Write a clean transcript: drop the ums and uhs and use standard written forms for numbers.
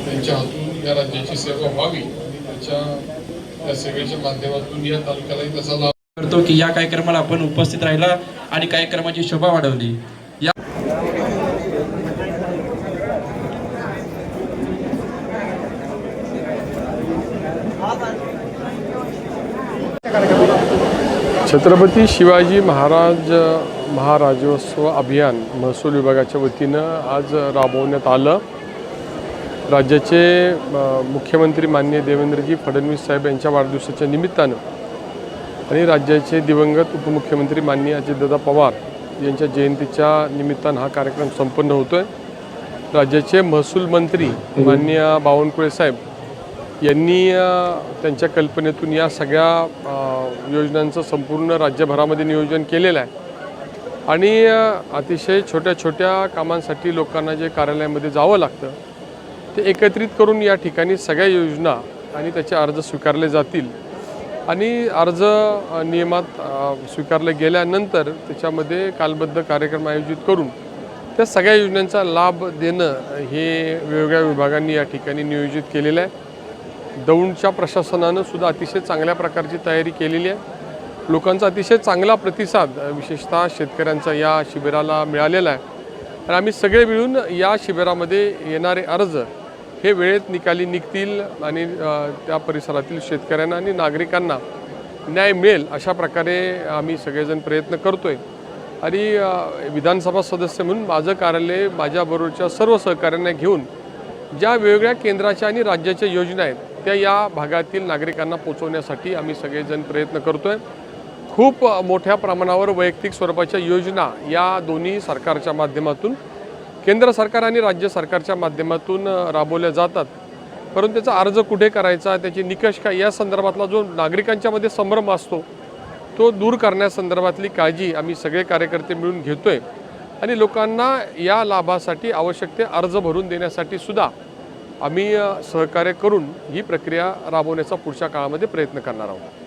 त्यांच्या हातून या राज्याची सेवा व्हावी आणि त्या सेवेच्या माध्यमातून या तालुक्यालाही त्याचा लाभ करतो की या कार्यक्रमाला आपण उपस्थित राहिला आणि कार्यक्रमाची शोभा वाढवली। या छत्रपती शिवाजी महाराजोत्सव अभियान महसूल विभागाच्या वतीनं आज राबवण्यात आलं। राज्याचे मुख्यमंत्री माननीय देवेंद्रजी फडणवीस साहेब यांच्या वाढदिवसाच्या निमित्तानं आणि राज्याचे दिवंगत उपमुख्यमंत्री माननीय अजितदादा पवार यांच्या जयंतीच्या निमित्तानं हा कार्यक्रम संपन्न होतोय। राज्याचे महसूल मंत्री माननीय बावनकुळे साहेब यांनी त्यांच्या कल्पनेतून या सगळ्या योजनांचं संपूर्ण राज्यभरामध्ये नियोजन केलेलं आहे आणि अतिशय छोट्या छोट्या कामांसाठी लोकांना जे कार्यालयामध्ये जावं लागतं ते एकत्रित करून या ठिकाणी सगळ्या योजना आणि त्याचे अर्ज स्वीकारले जातील आणि अर्ज नियमात स्वीकारले गेल्यानंतर त्याच्यामध्ये कालबद्ध कार्यक्रम आयोजित करून त्या सगळ्या योजनांचा लाभ देणं हे वेगवेगळ्या विभागांनी या ठिकाणी नियोजित केलेलं आहे। दौंडच्या प्रशासनानं सुद्धा अतिशय चांगल्या प्रकारची तयारी केलेली आहे। लोकांचा अतिशय चांगला प्रतिसाद विशेषतः शेतकऱ्यांचा या शिबिराला मिळालेला आहे आणि आम्ही सगळे मिळून या शिबिरामध्ये येणारे अर्ज हे वेळेत निकाली निघतील आणि त्या परिसरातील शेतकऱ्यांना आणि नागरिकांना न्याय मिळेल अशा प्रकारे आम्ही सगळेजण प्रयत्न करतोय आणि विधानसभा सदस्य म्हणून माझं कार्यालय माझ्याबरोबरच्या सर्व सहकाऱ्यांना घेऊन ज्या वेगवेगळ्या केंद्राच्या आणि राज्याच्या योजना आहेत त्या या भागातील नागरिकांना पोहोचवण्यासाठी आम्ही सगळेजण प्रयत्न करतोय। खूप मोठ्या प्रमाणावर वैयक्तिक स्वरूपाच्या योजना या दोन्ही सरकारच्या माध्यमातून केंद्र सरकार आणि राज्य सरकारच्या माध्यमातून राबवल्या जातात, परंतु त्याचा अर्ज कुठे करायचा त्याचे निकष काय या संदर्भातला जो नागरिकांच्यामध्ये संभ्रम असतो तो दूर करण्यासंदर्भातली काळजी आम्ही सगळे कार्यकर्ते मिळून घेतोय आणि लोकांना या लाभासाठी आवश्यक ते अर्ज भरून देण्यासाठी सुद्धा आम्ही सहकार्य करून ही प्रक्रिया राबवण्याचा पुढच्या काळामध्ये प्रयत्न करणार आहोत।